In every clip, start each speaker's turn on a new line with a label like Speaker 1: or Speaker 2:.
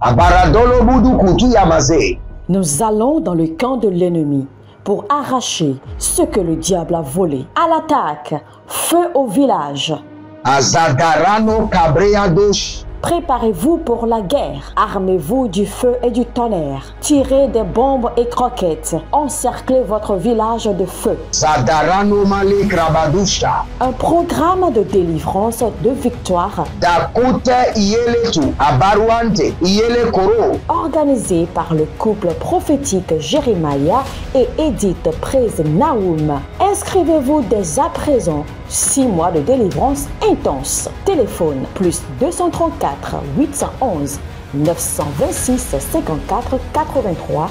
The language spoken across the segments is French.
Speaker 1: Abaradolo budu kutu yamaze.
Speaker 2: Nous allons dans le camp de l'ennemi pour arracher ce que le diable a volé. À l'attaque, feu au village.
Speaker 1: Azadarano kabreadosh.
Speaker 2: Préparez-vous pour la guerre. Armez-vous du feu et du tonnerre. Tirez des bombes et croquettes. Encerclez votre village de feu.
Speaker 1: Zadarano male krabadusha.
Speaker 2: Un programme de délivrance, de victoire,
Speaker 1: Dakute iyeletu. Abaruante iyele koro.
Speaker 2: organisé par le couple prophétique Jérémia et Edith Praise Naoum. Inscrivez-vous dès à présent. 6 mois de délivrance intense. Téléphone plus 234 811 926 54 83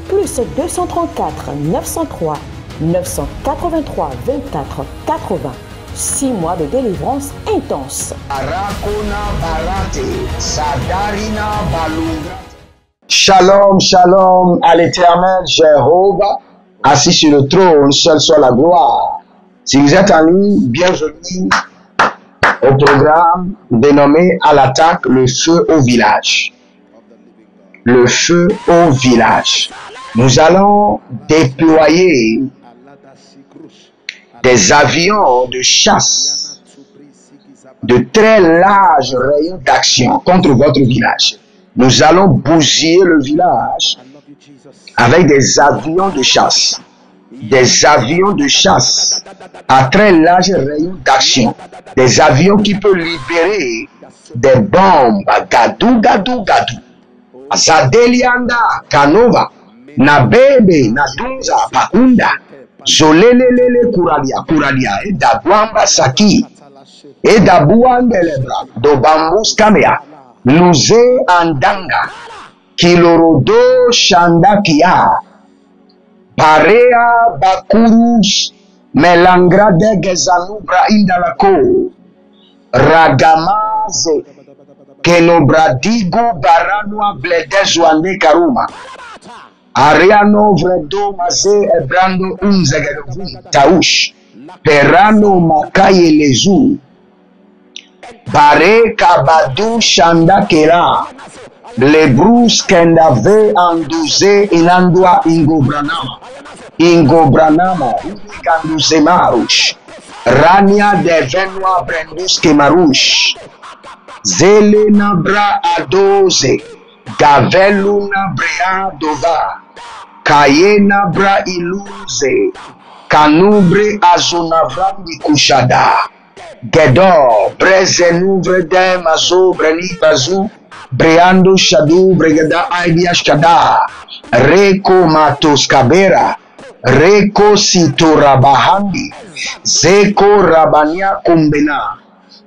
Speaker 2: plus 234 903 983 24 80. 6 mois de délivrance intense.
Speaker 1: Arakona barate. Sadarina balungra. Shalom, shalom à l'éternel Jéhovah, assis sur le trône, seul soit la gloire. Si vous êtes en ligne, bienvenue au programme dénommé à l'attaque le feu au village. Le feu au village. Nous allons déployer des avions de chasse de très larges rayons d'action contre votre village. Nous allons bousiller le village avec des avions de chasse. Des avions de chasse à très large rayon d'action. Des avions qui peuvent libérer des bombes. Gadou, gadou, gadou. Azadelianda, Kanova, Nabebe, Nadunza, Paunda, Zolelelele, Kuralia, Kuralia, Eda Guamba Saki, Eda Buandelebra, Dobambus Kamea, Luze Andanga, Kilorodo Shandakia, Parea Bakurus Melangra de Gezanubra Indalako Ragamaze Kenobradigo Baranua Bledezwande Karuma Ariano Vredo Maze Ebrando Unzegedovu Taush Perano Makaye Lezu Bare Kabadu Shandakera Lebrus Kendave Anduze Inandua Ingobranama Ingobranama Kanduze Marush Rania Devenua Brendus Kemarush Zelena Bra Adoze Gaveluna Brea Dova Kayena Bra Iluze Kanubre Azonavrandi Kushada Gedor Brezenuvre de Mazo Breni Bazou Breando Shadu Bregada Aidia Shada Reko Matos Kabera Reko Sitora Bahandi Zeko Rabania Kumbena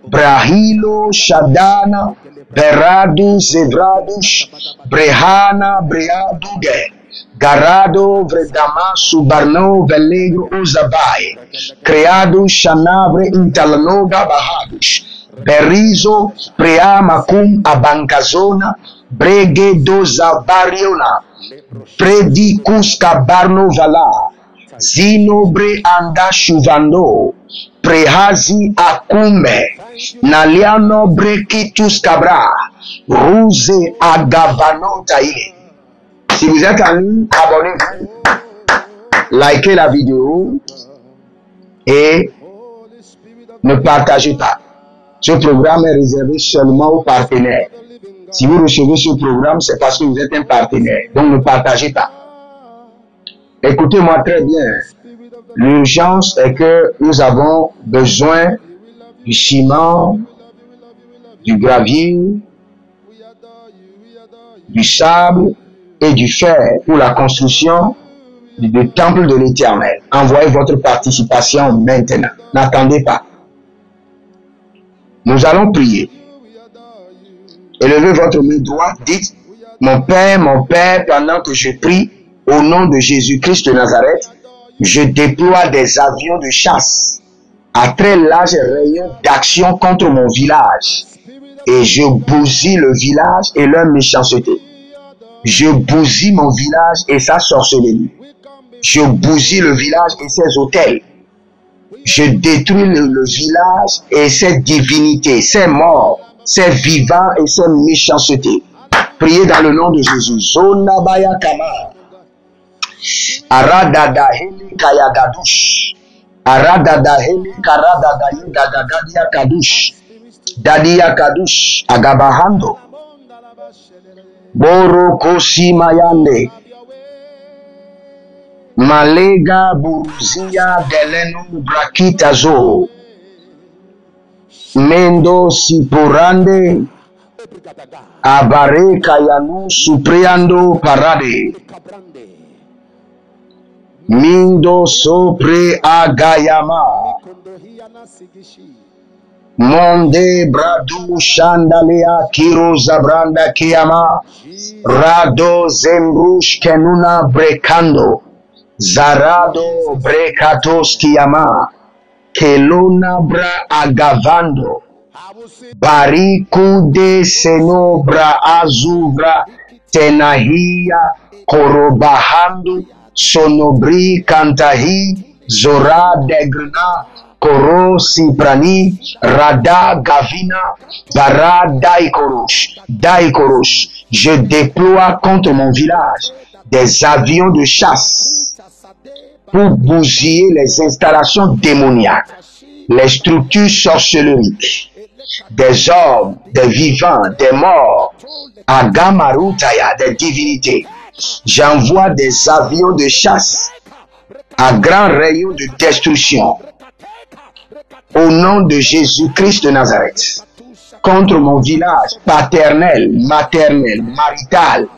Speaker 1: Brahilo Shadana Beradu Zevradush Brehana Breaduge Garado Vredama Subarno Velegro Uzabai Creado Shanavre Intalanoga Bahadush Berizo Preamakum Abankazona Brege Doza Bariona Predicus Cabarno Vala Zinobre Anda Shuvando Prehazi Akume Naliano Brekitus Cabra Ruse Agavano Taïe. Si vous êtes en ligne, abonnez-vous, likez la vidéo et ne partagez pas. Ce programme est réservé seulement aux partenaires. Si vous recevez ce programme, c'est parce que vous êtes un partenaire. Donc ne partagez pas. Écoutez-moi très bien. L'urgence est que nous avons besoin du ciment, du gravier, du sable et du fer pour la construction du temple de l'Éternel. Envoyez votre participation maintenant. N'attendez pas. Nous allons prier. Élevez votre main droite, dites, mon Père, pendant que je prie, au nom de Jésus-Christ de Nazareth, je déploie des avions de chasse à très large rayon d'action contre mon village. Et je bousille le village et leur méchanceté. Je bousille mon village et sa sorcellerie. Je bousille le village et ses hôtels. Je détruis le village et ses divinités, ses morts, ses vivants et ses méchancetés. Priez dans le nom de Jésus. Zonabaya Kama. Aradada Heli Kayagadush. Aradada Heli Karadada Yedadadia Kadush. Dadia Kadush. Agabahando. Boro Kosi Mayande. Malega Buruzia Deleno Brakitazo. Mendo Sipurande. Abare Kayanu Supriando Parade. Mindo Sopre Agayama. Monde Bradu Shandalea Kiro Zabranda Kiyama. Rado Zembrush Kenuna Brekando. Zarado Brekatos Kiyama. Kelona Bra Agavando. Bariku de Senobra Azubra Tenahia Korobahandu Sonobri Kantahi Zora Degrna Koro Siprani Rada Gavina Bara Daikorosh. Je déploie contre mon village des avions de chasse pour bousiller les installations démoniaques, les structures sorceleriques, des hommes, des vivants, des morts, Agamarutaya, des divinités. J'envoie des avions de chasse à grand rayon de destruction au nom de Jésus-Christ de Nazareth contre mon village paternel, maternel, marital,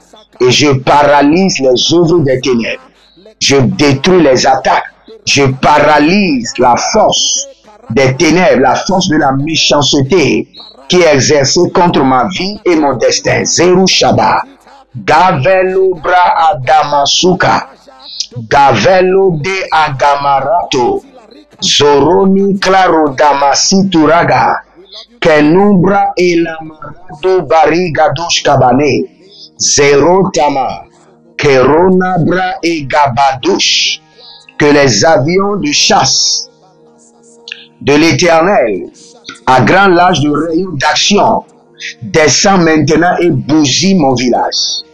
Speaker 1: et je paralyse les œuvres des ténèbres. Je détruis les attaques. Je paralyse la force des ténèbres, la force de la méchanceté qui est exercée contre ma vie et mon destin. Zerushaba. Gavelo bra adamasuka. Gavelo de agamarato. Zoroni claro damasituraga. Kenumbra elamarado barigadush kabane. Zerotama. Keronabra et Gabadouche, que les avions de chasse de l'Éternel, à grand large de rayon d'action, descendent maintenant et bousillent mon village.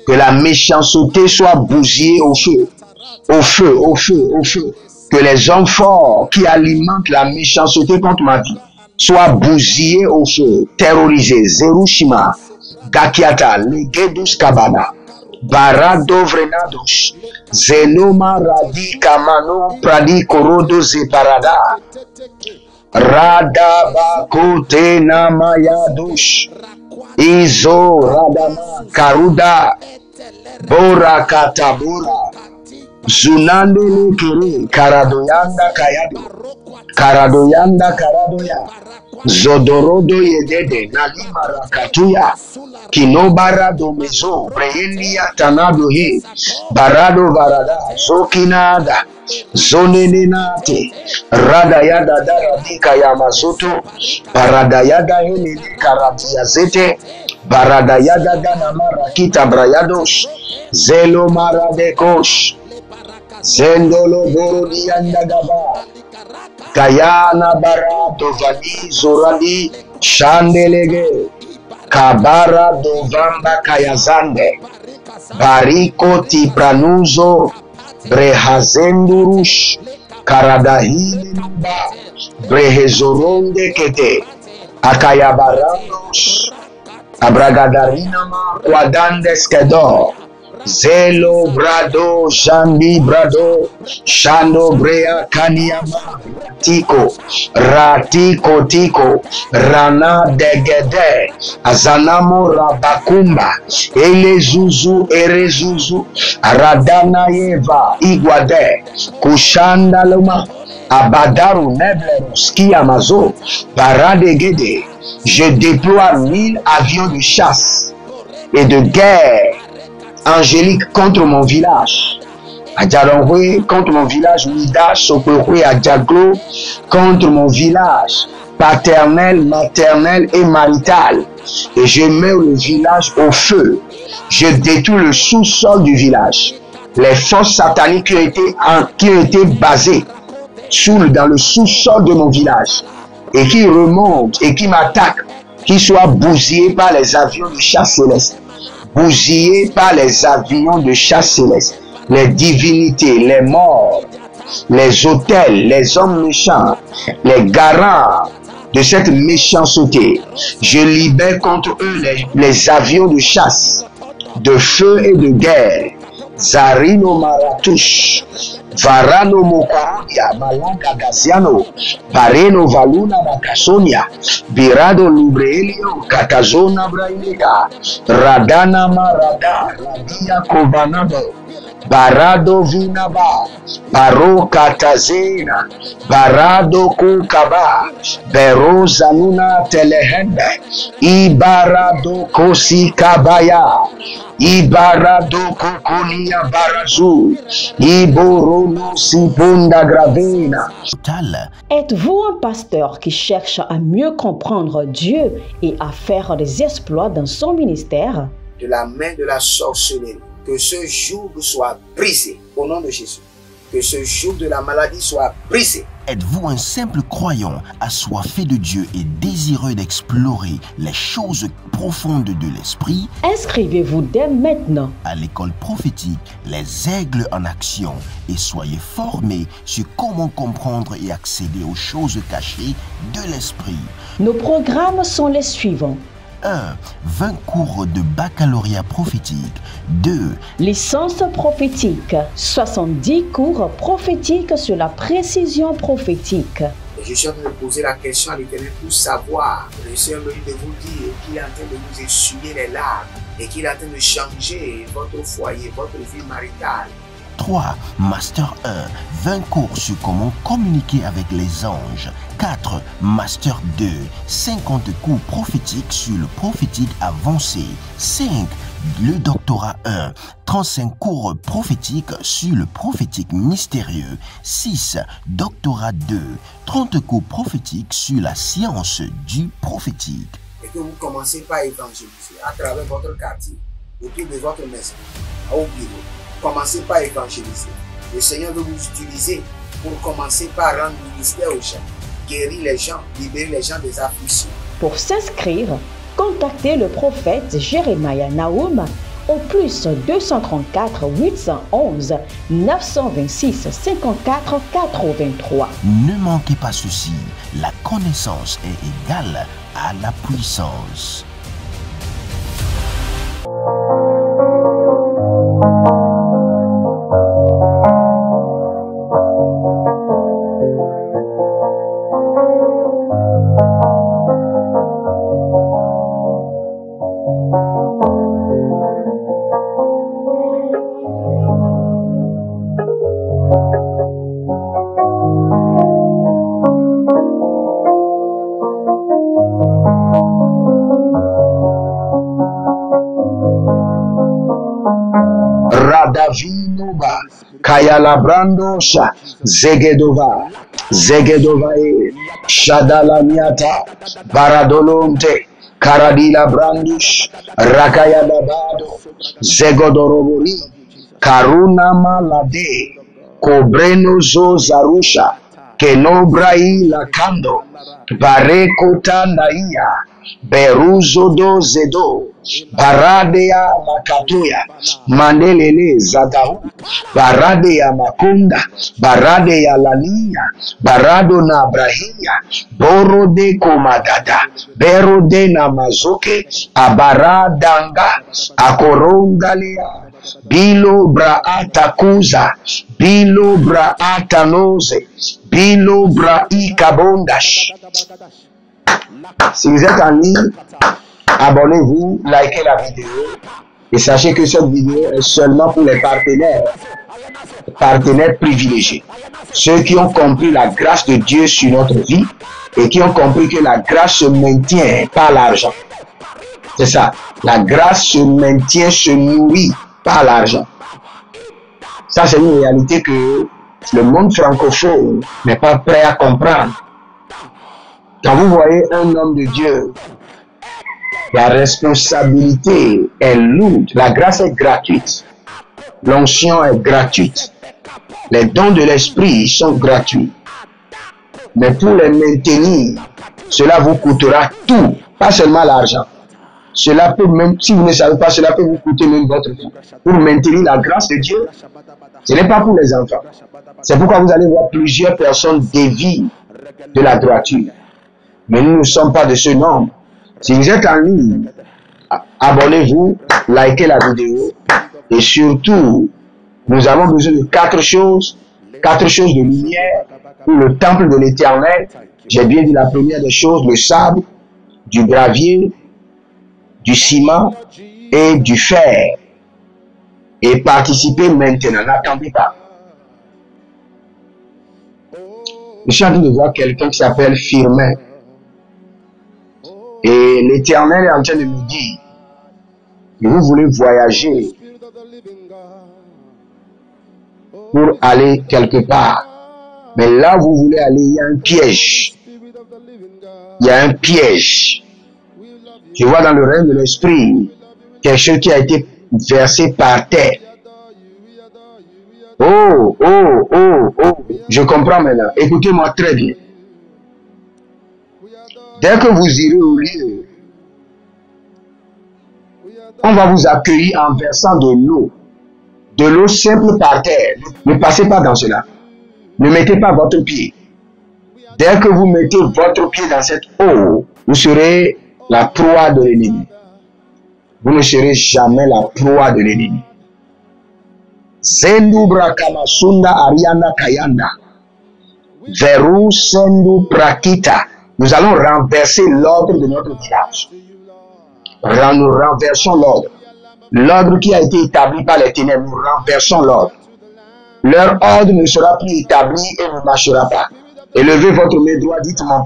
Speaker 1: Que la méchanceté soit bousillée au feu, au feu, au feu, au feu. Que les hommes forts qui alimentent la méchanceté contre ma vie soient bousillés au feu, terrorisés. Zerushima, Gakiata, Legedus Kabana. Barado vrenados, Zenoma radi kamano pradi korodo zeparada, Rada bakote namayadush, Izo radama karuda, Bora katabura, Zunande lekere, Karadoyanda kayado, Karadoyanda karadoya, Zodorodo yedede, Nalima rakatuya, Kinobara domezo, Brehelia tanado he, Barado varada, Zokinada, Zonenenate, Radayada daradika yamazoto, Paradayada hele karatiazete, Baradayada danamara kita brayados, Zelo maradekosh, Zendolo borodianda gaba, Kayana barato vani zorali, Shandelege, Kabara dovamba kayazande, Bariko tipranuzo, Brehazendurush, Karadahile nuba, Brehezoronde kete, Akayabarandos, Abragadarinama, Quadandes kedor, Zelo brado, Shandi brado, Shando brea kaniama, Ratiko tiko, Rana degede, Azanamo rabakumba, Elezuzu erezuzu, Radana yeva, Iguade, Kushanda loma, Abadaru neblerus, Kiamazo, Paradegede. Je déploie 1000 avions de chasse et de guerre angélique contre mon village. Adjaronwe contre mon village, Mida, Sopokwe, Adjaglo contre mon village paternel, maternel et marital. Et je mets le village au feu. Je détruis le sous-sol du village. Les forces sataniques qui ont été basées dans le sous-sol de mon village et qui remontent et qui m'attaquent, qui soient bousillés par les avions de chasse céleste. bousillés par les avions de chasse céleste, les divinités, les morts, les autels, les hommes méchants, les garants de cette méchanceté. Je libère contre eux les avions de chasse, de feu et de guerre. Zarino Maratush, Varano Mokorodia, Malanga Gaziano, Bareno Valuna Bakasonia, Birado Lubrelio, Katazona Brainega, Radana Marada, Radia Kovanado, Barado Vinaba, Baro Katazena, Barado Kukaba, Bero Zanuna Telehende, Ibarado Kosikabaya, Ibarado Kokonia Barazu, Iborono Sibunda Gravena.
Speaker 2: Êtes-vous un pasteur qui cherche à mieux comprendre Dieu et à faire des exploits dans son ministère?
Speaker 1: De la main de la sorcellerie, que ce joug soit brisé au nom de Jésus. Que ce joug de la maladie soit brisé.
Speaker 3: Êtes-vous un simple croyant assoiffé de Dieu et désireux d'explorer les choses profondes de l'esprit?
Speaker 2: Inscrivez-vous dès maintenant
Speaker 3: à l'école prophétique Les Aigles en Action et soyez formés sur comment comprendre et accéder aux choses cachées de l'esprit.
Speaker 2: Nos programmes sont les suivants.
Speaker 3: 1. 20 cours de baccalauréat prophétique. 2.
Speaker 2: Licence prophétique. 70 cours prophétiques sur la précision prophétique.
Speaker 1: Je suis en train de poser la question à l'Éternel pour savoir. Le Seigneur me dit de vous dire qu'il est en train de vous essuyer les larmes et qu'il est en train de changer votre foyer, votre vie maritale.
Speaker 3: 3. Master 1. 20 cours sur comment communiquer avec les anges. 4. Master 2. 50 cours prophétiques sur le prophétique avancé. 5. Le doctorat 1. 35 cours prophétiques sur le prophétique mystérieux. 6. Doctorat 2. 30 cours prophétiques sur la science du prophétique.
Speaker 1: Et que vous commencez par évangéliser à travers votre quartier, autour de votre maison, au bureau. Commencez par évangéliser. Le Seigneur veut vous utiliser pour commencer par rendre ministère aux gens, guérir les gens, libérer les gens des afflictions.
Speaker 2: Pour s'inscrire, contactez le prophète Jérémia Naoum au plus 234 811 926 54 83.
Speaker 3: Ne manquez pas ceci, la connaissance est égale à la puissance.
Speaker 1: Radavinoba, Kayalabrandosha, Zegedova, Zegedovae, Shadalamiata, Baradolonte, Karadila Brandush, Rakayadabado, Zegodorobori, Karuna Malade, Kobreno Zarusha, Kenobrai Lakando, Barekota Naia, Beruzo do Zedo, Baradea Makatoya, Mandelele Zadahu, Baradea Makunda, Baradea Lania, Barado na Brahia, Boro de Komadada, Bero de Namazoke, Abaradanga, Akorongalea, Bilo Braata Kuza, Bilo Braata Noze, Bilo Braika Bondash. Si vous êtes en ligne, abonnez-vous, likez la vidéo et sachez que cette vidéo est seulement pour les partenaires privilégiés. Ceux qui ont compris la grâce de Dieu sur notre vie et qui ont compris que la grâce se maintient par l'argent. C'est ça, la grâce se maintient, se nourrit par l'argent. Ça, c'est une réalité que le monde francophone n'est pas prêt à comprendre. Quand vous voyez un homme de Dieu, la responsabilité est lourde, la grâce est gratuite, l'onction est gratuite, les dons de l'esprit sont gratuits. Mais pour les maintenir, cela vous coûtera tout, pas seulement l'argent. cela peut même, si vous ne savez pas, cela peut vous coûter même votre vie. Pour maintenir la grâce de Dieu, ce n'est pas pour les enfants. C'est pourquoi vous allez voir plusieurs personnes dévient de la droiture. Mais nous ne sommes pas de ce nombre. Si vous êtes en ligne, abonnez-vous, likez la vidéo et surtout, nous avons besoin de quatre choses de lumière pour le temple de l'Éternel. J'ai bien dit la première des choses, le sable, du gravier, du ciment et du fer. Et participez maintenant, n'attendez pas. Je suis en train de voir quelqu'un qui s'appelle Firmin. Et l'Éternel est en train de me dire, vous voulez voyager pour aller quelque part. Mais là, vous voulez aller, il y a un piège. Il y a un piège. Je vois dans le règne de l'esprit quelque chose qui a été versé par terre. Oh, oh, oh, oh. Je comprends maintenant. Écoutez-moi très bien. Dès que vous irez au lieu, on va vous accueillir en versant de l'eau simple par terre. Ne passez pas dans cela. Ne mettez pas votre pied. Dès que vous mettez votre pied dans cette eau, vous serez la proie de l'ennemi. Vous ne serez jamais la proie de l'ennemi. Zendu Brakamasunda Ariana Kayanda. Veru Sendu Prakita. Nous allons renverser l'ordre de notre village. Nous renversons l'ordre. L'ordre qui a été établi par les ténèbres, nous renversons l'ordre. Leur ordre ne sera plus établi et ne marchera pas. Élevez votre main droite, dites mon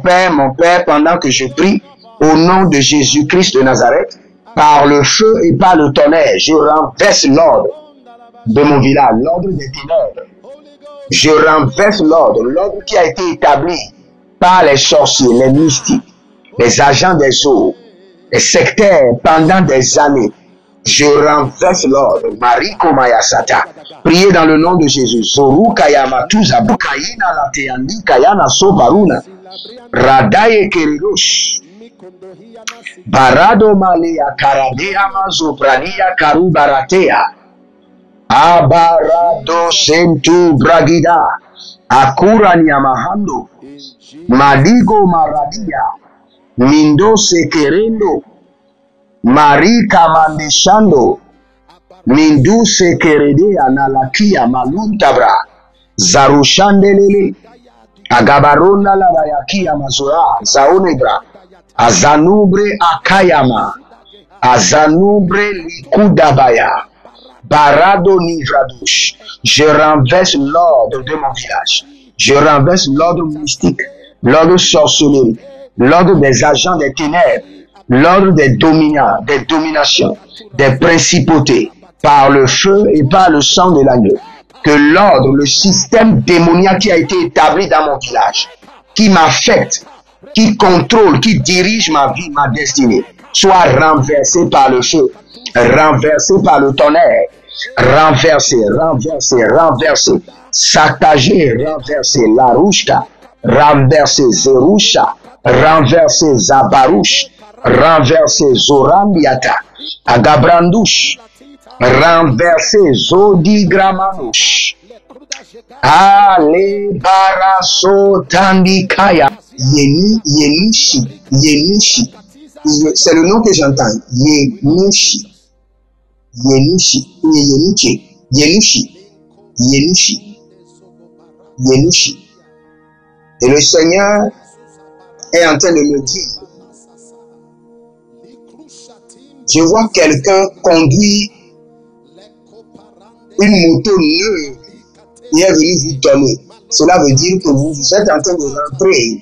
Speaker 1: Père, pendant que je prie, au nom de Jésus-Christ de Nazareth, par le feu et par le tonnerre, je renverse l'ordre de mon village, l'ordre des ténèbres. Je renverse l'ordre qui a été établi par les sorciers, les mystiques, les agents des eaux, les sectaires pendant des années. Je renverse l'ordre. Mariko Mayasata. Priez dans le nom de Jésus. Zoru Kayama Tuzabu Kayina Lateandi Kayana Sobaruna. Radaye Kerirosh. Barado Malea Karadea Mazoprania Karubaratea. Abarado Sentu Bragida. Akura Nyamahando. Maligo Maradia. Mindo Sekerendo. Marika Mandeshando. Mindu Sekerede Analakia Maluntabra. Zarushandelele. Agabaronda Lavayakia Mazora. Zaonebra. Azanubre Akayama. Azanubre Likudabaya. Barado Nivradush. Je renverse l'ordre de mon village. Je renverse l'ordre mystique, l'ordre sorcellerie, l'ordre des agents des ténèbres, l'ordre des dominants, des dominations, des principautés, par le feu et par le sang de l'agneau. Que l'ordre, le système démoniaque qui a été établi dans mon village, qui m'affecte, qui contrôle, qui dirige ma vie, ma destinée, soit renversé par le feu, renversé par le tonnerre, renversé, renversé, renversé, saccagé, renversé, Larouchka, renversé, Zerusha, renversé, Zabarouche, renversé, Zorambiata, Agabrandouche, renversé, Zodigramanouche, Ale Baraso Tandikaya, Yenishi, Yenishi, c'est le nom que j'entends, Yenishi. Yenushi, Yenushi, Yenushi, Yenushi, Yenushi. Et le Seigneur est en train de me dire, je vois quelqu'un conduire une moto neuve et est venu vous donner. Cela veut dire que vous êtes en train de rentrer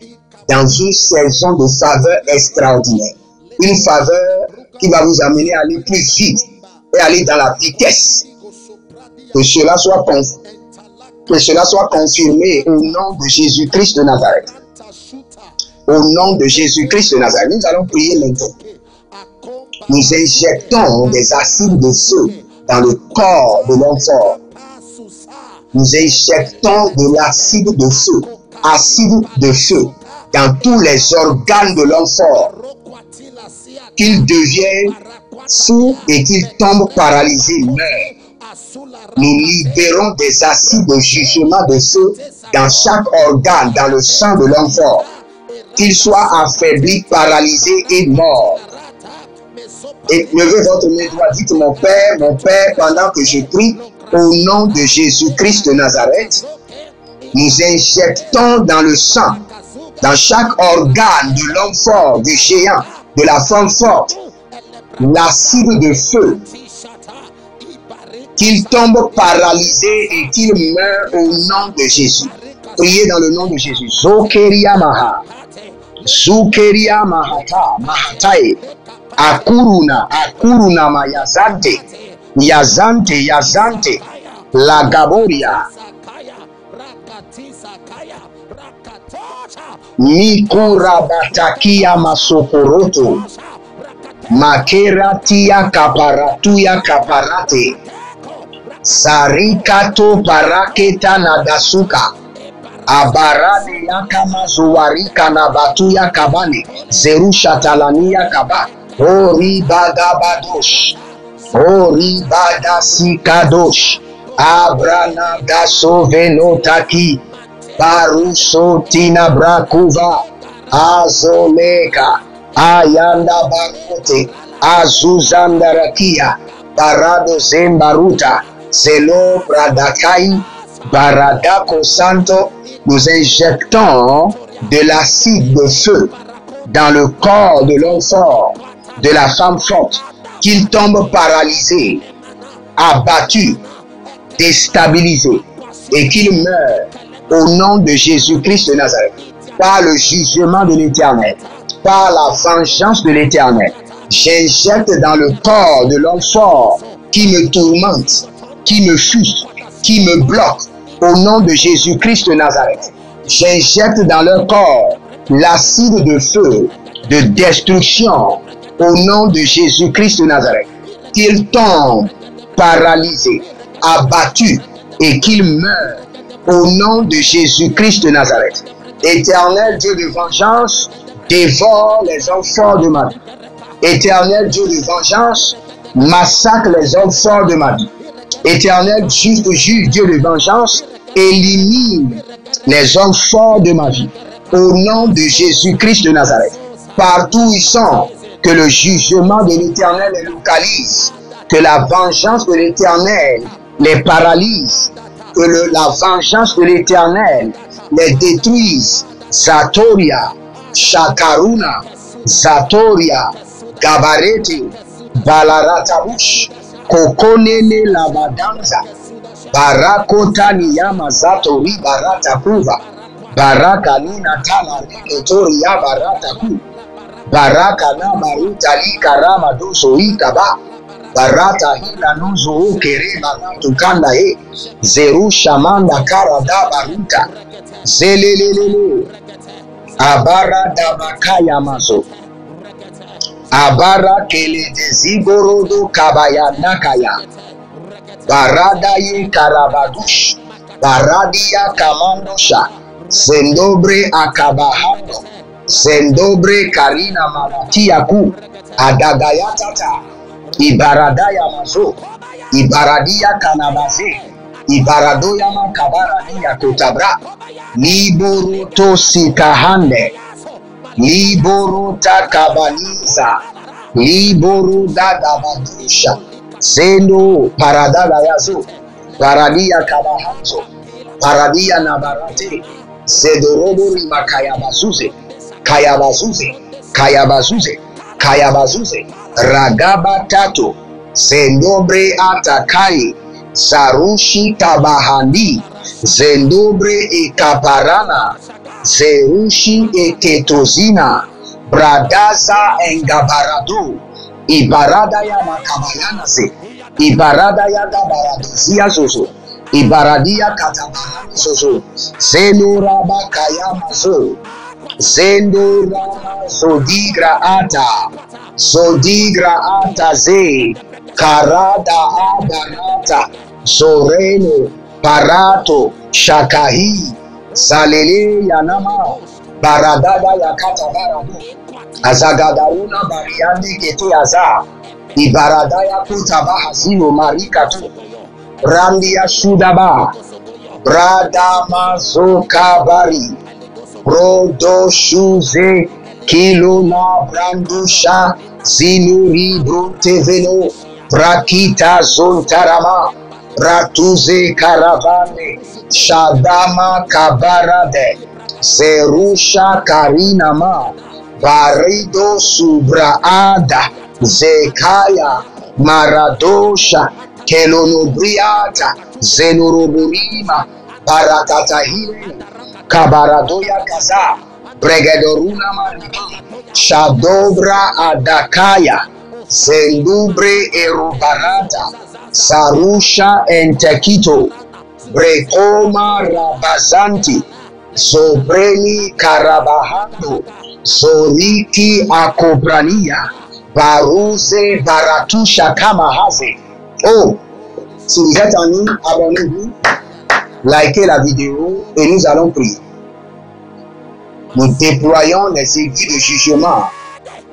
Speaker 1: dans une saison de faveur extraordinaire. Une faveur qui va vous amener à aller plus vite et aller dans la vitesse. Que cela soit confirmé au nom de Jésus-Christ de Nazareth. Au nom de Jésus-Christ de Nazareth. Nous allons prier maintenant. Nous injectons des acides de feu dans le corps de l'homme fort. Nous injectons de l'acide de feu dans tous les organes de l'homme fort. Qu'il devienne et qu'il tombe paralysé, meurt. Nous libérons des acides de jugement de feu dans chaque organe, dans le sang de l'homme fort. Qu'il soit affaibli, paralysé et mort. Et levez votre main droite, dites mon Père, pendant que je prie, au nom de Jésus-Christ de Nazareth, nous injectons dans le sang, dans chaque organe de l'homme fort, du géant, de la femme forte, l'acide de feu, qu'il tombe paralysé et qu'il meurt au nom de Jésus. Priez dans le nom de Jésus. Zokeria Maha, Zukeria Mahata, Mahatae, Akuruna, Akuruna Mayazante, Yazante, Yazante, Lagaboria, Mikurabatakia Masokoroto, Makeratia Kaparatuya Kaparate, Sarikato Paraketa Nadasuka, Abarade Yakama Zuwarika Nabatuya Kabane, Zerusha Talania Kaba, Ori Bagabadosh, Ori Badasi Kadosh, Abrana Gasovenotaki, Baruso Tina Brakuva, Azoleka, Ayanda Barote, Azuzandarakia, Barado Zembaruta, Zelo Bradakai, Baradako Santo. Nous injectons de l'acide de feu dans le corps de l'homme fort, de la femme forte, qu'il tombe paralysé, abattu, déstabilisé et qu'il meurt au nom de Jésus-Christ de Nazareth, par le jugement de l'Éternel, par la vengeance de l'Éternel. J'injecte dans le corps de l'homme fort qui me tourmente, qui me frustre, qui me bloque, au nom de Jésus-Christ de Nazareth. J'injecte dans leur corps l'acide de feu, de destruction, au nom de Jésus-Christ de Nazareth. Qu'il tombe paralysé, abattu et qu'il meure au nom de Jésus-Christ de Nazareth. Éternel Dieu de vengeance, dévore les hommes forts de ma vie. Éternel Dieu de vengeance, massacre les hommes forts de ma vie. Éternel juste juge, Dieu de vengeance, élimine les hommes forts de ma vie. Au nom de Jésus-Christ de Nazareth. Partout où ils sont, que le jugement de l'Éternel les localise, que la vengeance de l'Éternel les paralyse, que la vengeance de l'Éternel les détruise. Zatoria, Shakaruna, Zatoria, Gabarete, Balaratabush, Kokonene Labadanza, Barakota Niyama Zatori Baratakuva, Barakanina Tala Rikotoria Barataku, Barakana Baruta Likarama Doso Ikaba, Barata Hila Nuzo Okere Baratu Kanda E, Zeru Shamanda Karada Baruta, Zelelelele, Abara Dabakaya Mazo, Abara Kele Dezigorodo Kabaya Nakaya, Baradaye Karabadush, Baradia Kamandosha, Zendobre Akabahando, Zendobre Karina Malatiaku, Adagayatata, Ibaradaya Mazo, Ibaradia Kanabaze, Ibaradoya Makabaradia Kotabra, Liboruto Sikahande, Liboruta Kabaniza, Liboruda Gabadusha, Zendo Paradada Yazo, Paradia Kabahanzo, Paradia Nabarate, Zedorobori Makayabazuze, Kayabazuze, Kayabazuze, Kayabazuze, Ragabatato, Zendobre Atakai, Sarushi Tabahandi, Zendobre Ekaparana, Zerushi Eketozina, Bradaza Engabarado, Ibaradaya Makabayanase, Ibaradaya Gabaradozia Zozo, Ibaradia Katabarana Zozo, Zenuraba Kayamazo, Zendurama Zodigra Ata, Zodigra Ata Ze, Karada Abarata, Zoreno, Parato, Shakahi, Zalele Yanama, Baradada Yakata Barado, Azagadaruna Bariandi Kete Aza, Ibaradaya kutaba hasino marikatu. Randia shudaba. Bradama zokabari. Brodo shuze. Kilona brandusha. Zinuri bruteveno. Brakita zontarama. Ratuze karavane. Shadama kabarade. Zerusha karinama. Barido subraada. Zekaya Maradosha Kelonobriata Zenuruburima Barakatahine Kabaradoya Kaza Bregedoruna Mariki Shadobra Adakaya Zendubre Erubarata Sarusha Entekito Brekoma Rabazanti Zobreni Karabahando Zoriki Akobrania Baruze Baratusha Kamahaze. Oh, si vous êtes en ligne, abonnez-vous, likez la vidéo et nous allons prier. Nous déployons les aiguilles de jugement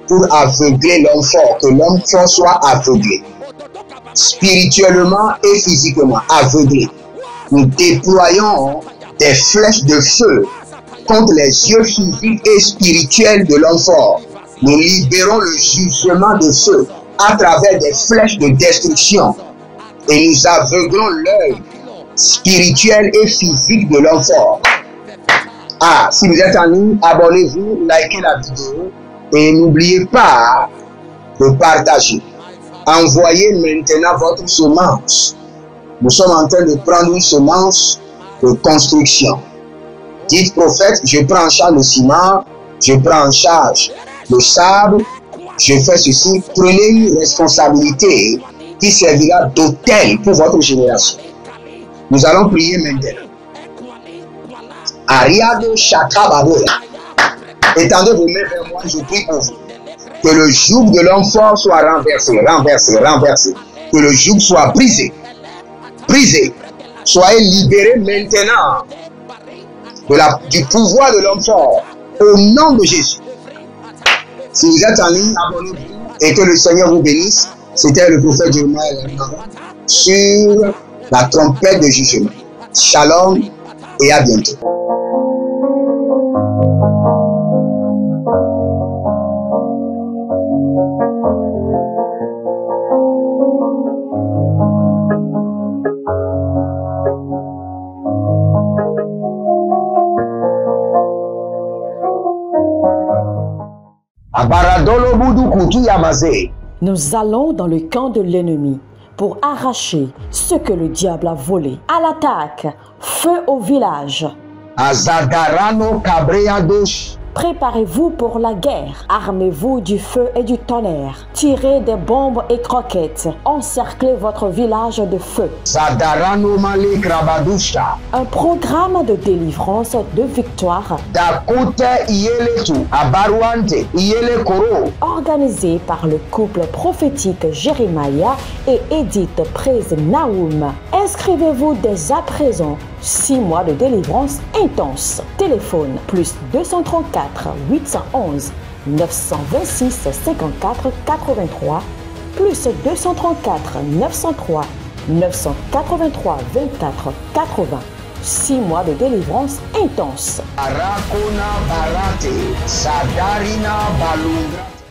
Speaker 1: pour aveugler l'homme fort, que l'homme fort soit aveuglé. Spirituellement et physiquement aveuglé. Nous déployons des flèches de feu contre les yeux physiques et spirituels de l'homme fort. Nous libérons le jugement de feu à travers des flèches de destruction et nous aveuglons l'œil spirituel et physique de l'homme fort. Ah, si vous êtes en ligne, abonnez-vous, likez la vidéo et n'oubliez pas de partager. Envoyez maintenant votre semence. Nous sommes en train de prendre une semence de construction. Dites prophète, je prends en charge le ciment, je prends en charge le sable, je fais ceci. Prenez une responsabilité qui servira d'autel pour votre génération. Nous allons prier maintenant. Ariado Shakababoya. Étendez vos mains vers moi, je prie pour vous. Que le joug de l'homme fort soit renversé, renversé, renversé. Que le joug soit brisé, brisé. Soyez libérés maintenant du pouvoir de l'homme fort. Au nom de Jésus. Si vous êtes en ligne, abonnez-vous et que le Seigneur vous bénisse. C'était le prophète Jeremiah sur la trompette de jugement. Shalom et à bientôt.
Speaker 2: Nous allons dans le camp de l'ennemi pour arracher ce que le diable a volé. À l'attaque, feu au village.
Speaker 1: Azadarano Cabreadosh.
Speaker 2: Préparez-vous pour la guerre. Armez-vous du feu et du tonnerre. Tirez des bombes et croquettes. Encerclez votre village de feu.
Speaker 1: Zadarano Male Krabadusha.
Speaker 2: Un programme de délivrance, de victoire.
Speaker 1: Dakote Ieletu. Abaruante Iele Koro.
Speaker 2: Organisé par le couple prophétique Jérémia et Edith Praise Naoum. Inscrivez-vous dès à présent. 6 mois de délivrance intense. Téléphone plus 234 811 926 54 83 plus 234 903 983 24 80. 6 mois de délivrance intense.
Speaker 1: Arakona Barate Sadarina Balungra.